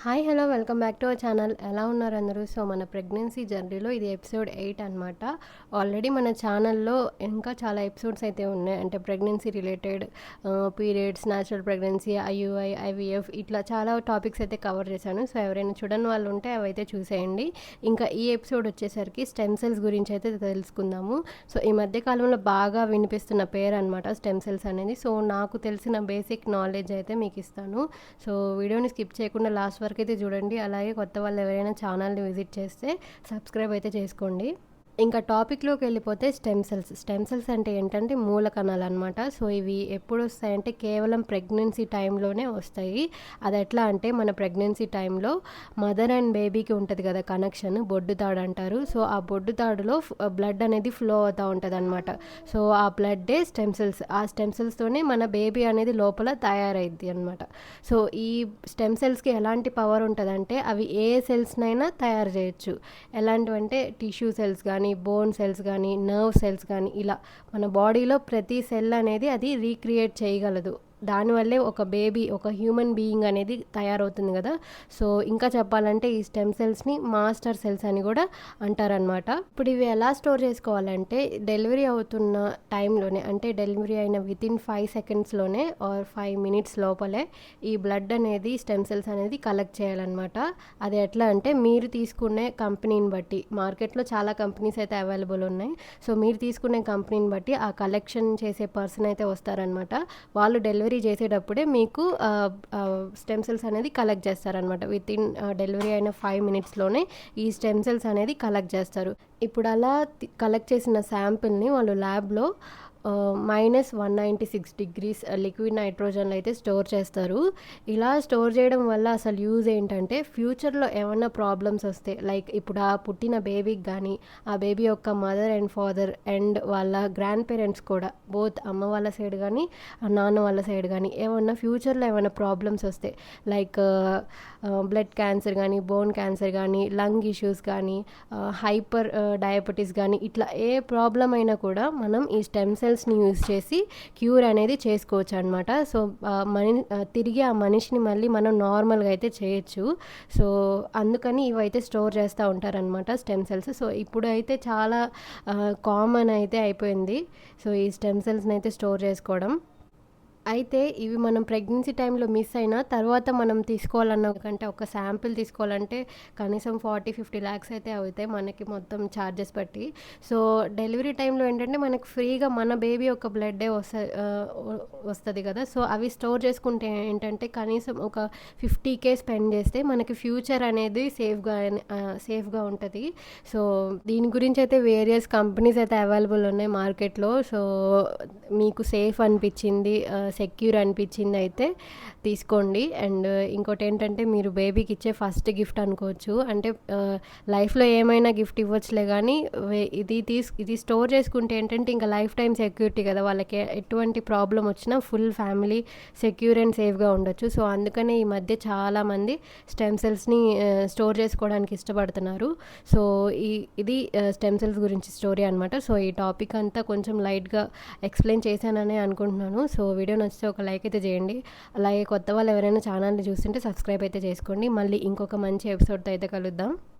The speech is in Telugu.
Hi hello welcome back to our channel. ఎలా ఉన్నారు అందరూ? సో మన ప్రెగ్నెన్సీ జర్నీలో ఇది ఎపిసోడ్ 8 అనమాట. ఆల్రెడీ మన ఛానల్లో ఇంకా చాలా ఎపిసోడ్స్ అయితే ఉన్నాయి. అంటే pregnancy related, periods, natural pregnancy, IUI, IVF ఇట్లా చాలా టాపిక్స్ అయితే కవర్ చేశాను. సో ఎవరైనా చూడని వాళ్ళు ఉంటే అవైతే చూసేయండి. ఇంకా ఈ ఎపిసోడ్ వచ్చేసరికి స్టెమ్ సెల్స్ గురించి అయితే తెలుసుకుందాము. సో ఈ మధ్య కాలంలో బాగా వినిపిస్తున్న పేరు అనమాట స్టెమ్ సెల్స్ అనేది. సో నాకు తెలిసిన బేసిక్ నాలెడ్జ్ అయితే మీకు ఇస్తాను. సో వీడియోని స్కిప్ చేయకుండా లాస్ట్ వరకు అయితే చూడండి. అలాగే కొత్త వాళ్ళు ఎవరైనా ఛానల్ని విజిట్ చేస్తే సబ్స్క్రైబ్ అయితే చేసుకోండి. ఇంకా టాపిక్లోకి వెళ్ళిపోతే స్టెమ్ సెల్స్ అంటే ఏంటంటే మూల కణాలు అనమాట. సో ఇవి ఎప్పుడు వస్తాయంటే కేవలం ప్రెగ్నెన్సీ టైంలోనే వస్తాయి. అది ఎట్లా అంటే మన ప్రెగ్నెన్సీ టైంలో మదర్ అండ్ బేబీకి ఉంటుంది కదా కనెక్షన్, బొడ్డు తాడు అంటారు. సో ఆ బొడ్డు తాడులో బ్లడ్ అనేది ఫ్లో అవుతూ ఉంటుంది అనమాట. సో ఆ బ్లడ్డే స్టెమ్ సెల్స్. ఆ స్టెమ్ సెల్స్తోనే మన బేబీ అనేది లోపల తయారైద్ది అనమాట. సో ఈ స్టెమ్ సెల్స్కి ఎలాంటి పవర్ ఉంటుందంటే అవి ఏ సెల్స్నైనా తయారు చేయొచ్చు. ఎలాంటివంటే టిష్యూ సెల్స్ కానీ, బోన్ సెల్స్ కానీ, నర్వ్ సెల్స్ కానీ, ఇలా మన బాడీలో ప్రతి సెల్ అనేది అది రీక్రియేట్ చేయగలదు. దానివల్లే ఒక బేబీ, ఒక హ్యూమన్ బీయింగ్ అనేది తయారవుతుంది కదా. సో ఇంకా చెప్పాలంటే ఈ స్టెమ్ సెల్స్ని మాస్టర్ సెల్స్ అని కూడా అంటారనమాట. ఇప్పుడు ఇవి ఎలా స్టోర్ చేసుకోవాలంటే డెలివరీ అవుతున్న టైంలోనే, అంటే డెలివరీ అయిన వితిన్ 5 సెకండ్స్లోనే ఆర్ 5 మినిట్స్ లోపలే ఈ బ్లడ్ అనేది స్టెమ్ సెల్స్ అనేది కలెక్ట్ చేయాలన్నమాట. అది ఎట్లా అంటే మీరు తీసుకునే కంపెనీని బట్టి, మార్కెట్లో చాలా కంపెనీస్ అయితే అవైలబుల్ ఉన్నాయి. సో మీరు తీసుకునే కంపెనీని బట్టి ఆ కలెక్షన్ చేసే పర్సన్ అయితే వస్తారనమాట. వాళ్ళు డెలివరీ చేసేటప్పుడే మీకు స్టెమ్ సెల్స్ అనేది కలెక్ట్ చేస్తారనమాట. విత్ ఇన్ డెలివరీ అయిన 5 మినిట్స్లోనే ఈ స్టెమ్ సెల్స్ అనేది కలెక్ట్ చేస్తారు. ఇప్పుడు అలా కలెక్ట్ చేసిన శాంపిల్ని వాళ్ళు ల్యాబ్లో -196 లిక్విడ్ నైట్రోజన్లో అయితే స్టోర్ చేస్తారు. ఇలా స్టోర్ చేయడం వల్ల అసలు యూజ్ ఏంటంటే ఫ్యూచర్లో ఏమన్నా ప్రాబ్లమ్స్ వస్తే, లైక్ ఇప్పుడు ఆ పుట్టిన బేబీకి కానీ, ఆ బేబీ యొక్క మదర్ అండ్ ఫాదర్ అండ్ వాళ్ళ గ్రాండ్ పేరెంట్స్ కూడా, బోత్ అమ్మ వాళ్ళ సైడ్ కానీ నాన్న వాళ్ళ సైడ్ కానీ ఏమన్నా ఫ్యూచర్లో ఏమైనా ప్రాబ్లమ్స్ వస్తే, లైక్ బ్లడ్ క్యాన్సర్ కానీ, బోన్ క్యాన్సర్ కానీ, లంగ్ ఇష్యూస్ కానీ, హైపర్ డయాబెటీస్ కానీ, ఇట్లా ఏ ప్రాబ్లం అయినా కూడా మనం ఈ స్టెమ్ సెల్స్ని యూజ్ చేసి క్యూర్ అనేది చేసుకోవచ్చు అనమాట. సో తిరిగి ఆ మనిషిని మళ్ళీ మనం నార్మల్గా అయితే చేయొచ్చు. సో అందుకని ఇవైతే స్టోర్ చేస్తూ ఉంటారనమాట స్టెమ్ సెల్స్. సో ఇప్పుడు అయితే చాలా కామన్ అయితే అయిపోయింది. సో ఈ స్టెమ్ సెల్స్ని అయితే స్టోర్ చేసుకోవడం. అయితే ఇవి మనం ప్రెగ్నెన్సీ టైంలో మిస్ అయినా తర్వాత మనం తీసుకోవాలన్న కంటే, ఒక శాంపిల్ తీసుకోవాలంటే కనీసం 40-50 ల్యాక్స్ అయితే అవుతాయి మనకి మొత్తం ఛార్జెస్ బట్టి. సో డెలివరీ టైంలో ఏంటంటే మనకి ఫ్రీగా మన బేబీ యొక్క బ్లడ్డే వస్తుంది కదా. సో అవి స్టోర్ చేసుకుంటే ఏంటంటే కనీసం ఒక 50K స్పెండ్ చేస్తే మనకి ఫ్యూచర్ అనేది సేఫ్గా ఉంటుంది. సో దీని గురించి అయితే వేరియస్ కంపెనీస్ అయితే అవైలబుల్ ఉన్నాయి మార్కెట్లో. సో మీకు సేఫ్ అనిపించింది, సెక్యూర్ అనిపించింది అయితే తీసుకోండి. అండ్ ఇంకోటి ఏంటంటే మీరు బేబీకి ఇచ్చే ఫస్ట్ గిఫ్ట్ అనుకోవచ్చు. అంటే లైఫ్లో ఏమైనా గిఫ్ట్ ఇవ్వచ్చులే కానీ ఇది స్టోర్ చేసుకుంటే ఏంటంటే ఇంకా లైఫ్ టైం సెక్యూరిటీ కదా. వాళ్ళకి ఎటువంటి ప్రాబ్లం వచ్చినా ఫుల్ ఫ్యామిలీ సెక్యూర్ అండ్ సేఫ్గా ఉండొచ్చు. సో అందుకనే ఈ మధ్య చాలామంది స్టెమ్ సెల్స్ని స్టోర్ చేసుకోవడానికి ఇష్టపడుతున్నారు. సో ఇది స్టెమ్ సెల్స్ గురించి స్టోరీ అనమాట. సో ఈ టాపిక్ అంతా కొంచెం లైట్గా ఎక్స్ప్లెయిన్ చేశానని అనుకుంటున్నాను. సో వీడియో నచ్చితే ఒక లైక్ అయితే చేయండి. అలాగే కొత్త వాళ్ళు ఎవరైనా ఛానల్ని చూస్తుంటే సబ్స్క్రైబ్ అయితే చేసుకోండి. మళ్ళీ ఇంకొక మంచి ఎపిసోడ్తో అయితే కలుద్దాం.